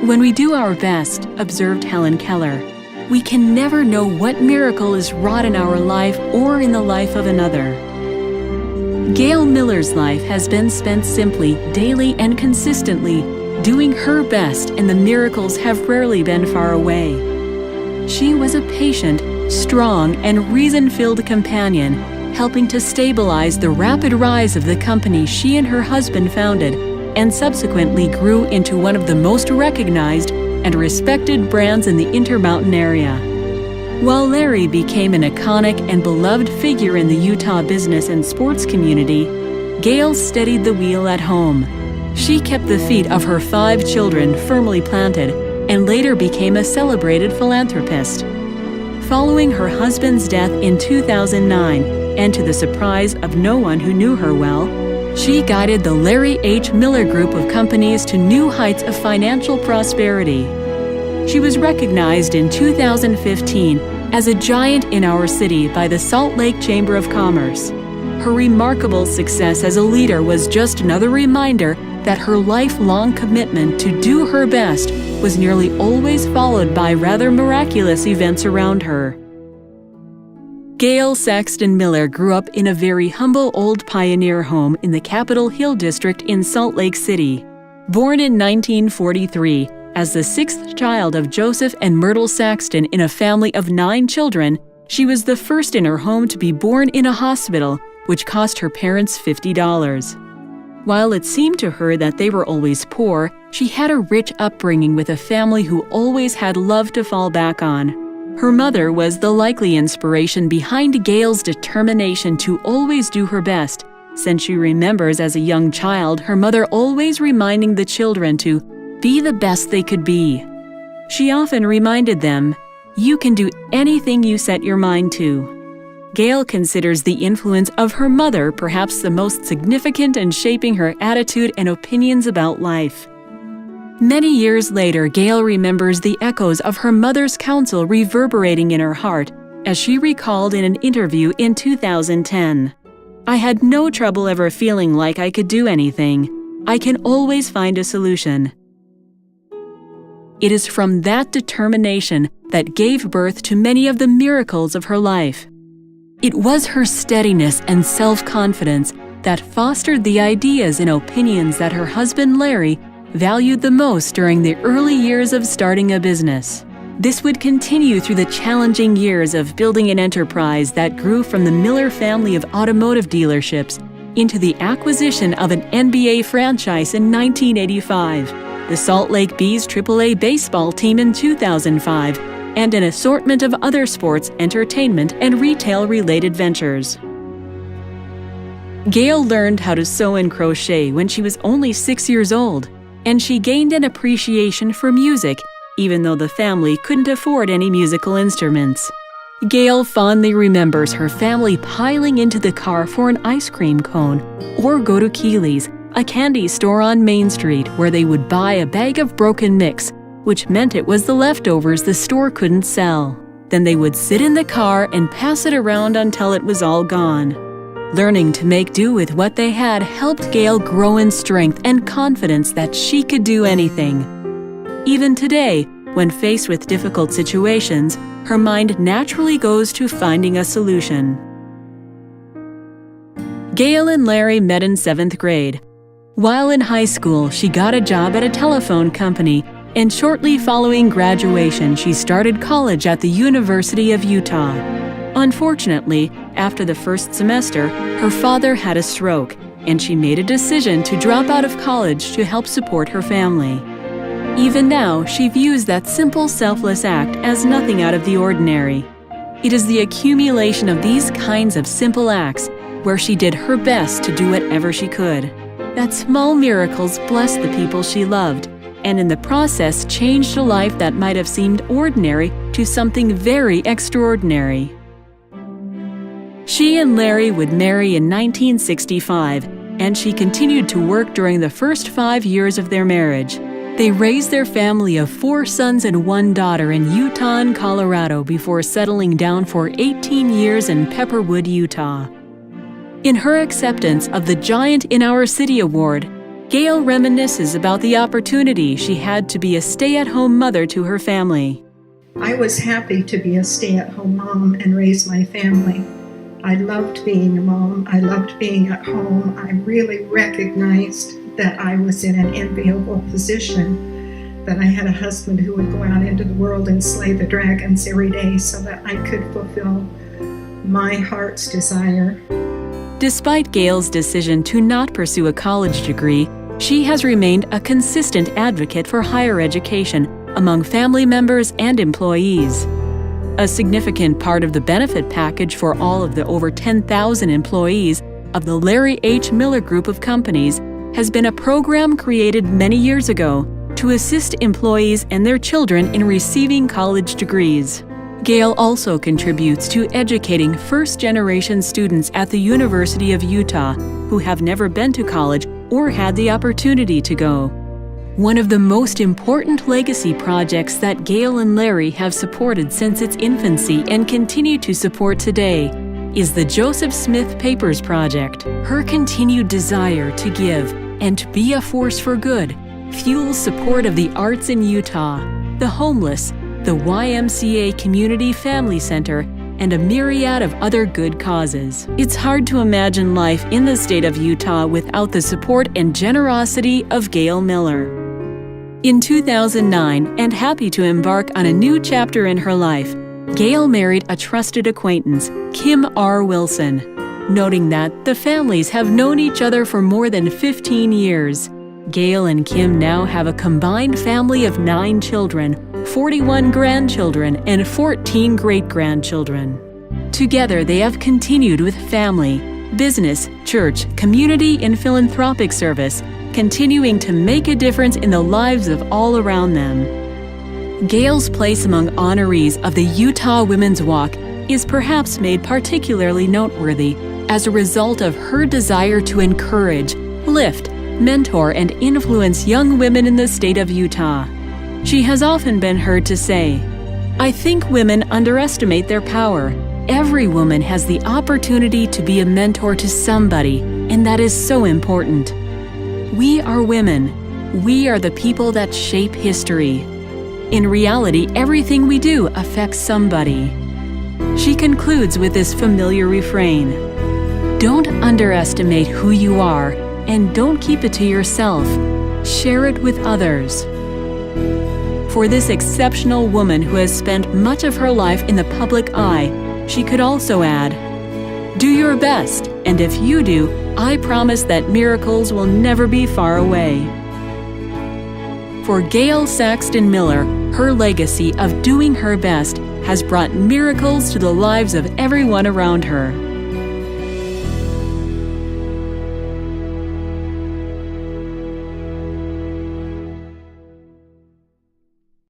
When we do our best, observed Helen Keller, we can never know what miracle is wrought in our life or in the life of another. Gail Miller's life has been spent simply, daily and consistently, doing her best, and the miracles have rarely been far away. She was a patient, strong, and reason-filled companion, helping to stabilize the rapid rise of the company she and her husband founded, and subsequently grew into one of the most recognized and respected brands in the Intermountain area. While Larry became an iconic and beloved figure in the Utah business and sports community, Gail steadied the wheel at home. She kept the feet of her 5 children firmly planted and later became a celebrated philanthropist. Following her husband's death in 2009, and to the surprise of no one who knew her well, she guided the Larry H. Miller Group of companies to new heights of financial prosperity. She was recognized in 2015 as a giant in our city by the Salt Lake Chamber of Commerce. Her remarkable success as a leader was just another reminder that her lifelong commitment to do her best was nearly always followed by rather miraculous events around her. Gail Saxton Miller grew up in a very humble old pioneer home in the Capitol Hill district in Salt Lake City. Born in 1943, as the 6th child of Joseph and Myrtle Saxton in a family of 9 children, she was the first in her home to be born in a hospital, which cost her parents $50. While it seemed to her that they were always poor, she had a rich upbringing with a family who always had love to fall back on. Her mother was the likely inspiration behind Gail's determination to always do her best, since she remembers as a young child her mother always reminding the children to be the best they could be. She often reminded them, "You can do anything you set your mind to." Gail considers the influence of her mother perhaps the most significant in shaping her attitude and opinions about life. Many years later, Gail remembers the echoes of her mother's counsel reverberating in her heart, as she recalled in an interview in 2010. "I had no trouble ever feeling like I could do anything. I can always find a solution." It is from that determination that gave birth to many of the miracles of her life. It was her steadiness and self-confidence that fostered the ideas and opinions that her husband Larry valued the most during the early years of starting a business. This would continue through the challenging years of building an enterprise that grew from the Miller family of automotive dealerships into the acquisition of an NBA franchise in 1985, the Salt Lake Bees AAA baseball team in 2005, and an assortment of other sports, entertainment, and retail-related ventures. Gail learned how to sew and crochet when she was only 6 years old, and she gained an appreciation for music, even though the family couldn't afford any musical instruments. Gail fondly remembers her family piling into the car for an ice cream cone, or go to Keeley's, a candy store on Main Street, where they would buy a bag of broken mix, which meant it was the leftovers the store couldn't sell. Then they would sit in the car and pass it around until it was all gone. Learning to make do with what they had helped Gail grow in strength and confidence that she could do anything. Even today, when faced with difficult situations, her mind naturally goes to finding a solution. Gail and Larry met in 7th grade. While in high school, she got a job at a telephone company, and shortly following graduation, she started college at the University of Utah. Unfortunately, after the first semester, her father had a stroke, and she made a decision to drop out of college to help support her family. Even now, she views that simple, selfless act as nothing out of the ordinary. It is the accumulation of these kinds of simple acts where she did her best to do whatever she could, that small miracles blessed the people she loved, and in the process changed a life that might have seemed ordinary to something very extraordinary. She and Larry would marry in 1965, and she continued to work during the first 5 years of their marriage. They raised their family of 4 sons and 1 daughter in Utah and Colorado before settling down for 18 years in Pepperwood, Utah. In her acceptance of the Giant in Our City Award, Gail reminisces about the opportunity she had to be a stay-at-home mother to her family. I was happy to be a stay-at-home mom and raise my family. I loved being a mom. I loved being at home. I really recognized that I was in an enviable position, that I had a husband who would go out into the world and slay the dragons every day so that I could fulfill my heart's desire. Despite Gail's decision to not pursue a college degree, she has remained a consistent advocate for higher education among family members and employees. A significant part of the benefit package for all of the over 10,000 employees of the Larry H. Miller Group of companies has been a program created many years ago to assist employees and their children in receiving college degrees. Gail also contributes to educating first-generation students at the University of Utah who have never been to college or had the opportunity to go. One of the most important legacy projects that Gail and Larry have supported since its infancy and continue to support today is the Joseph Smith Papers Project. Her continued desire to give and to be a force for good fuels support of the arts in Utah, the homeless, the YMCA Community Family Center, and a myriad of other good causes. It's hard to imagine life in the state of Utah without the support and generosity of Gail Miller. In 2009, and happy to embark on a new chapter in her life, Gail married a trusted acquaintance, Kim R. Wilson. Noting that the families have known each other for more than 15 years, Gail and Kim now have a combined family of 9 children, 41 grandchildren, and 14 great-grandchildren. Together, they have continued with family, business, church, community, and philanthropic service, continuing to make a difference in the lives of all around them. Gail's place among honorees of the Utah Women's Walk is perhaps made particularly noteworthy as a result of her desire to encourage, lift, mentor, and influence young women in the state of Utah. She has often been heard to say, "I think women underestimate their power. Every woman has the opportunity to be a mentor to somebody, and that is so important. We are women. We are the people that shape history. In reality, everything we do affects somebody." She concludes with this familiar refrain, "Don't underestimate who you are, and don't keep it to yourself. Share it with others." For this exceptional woman who has spent much of her life in the public eye, she could also add, "Do your best, and if you do, I promise that miracles will never be far away." For Gail Saxton Miller, her legacy of doing her best has brought miracles to the lives of everyone around her.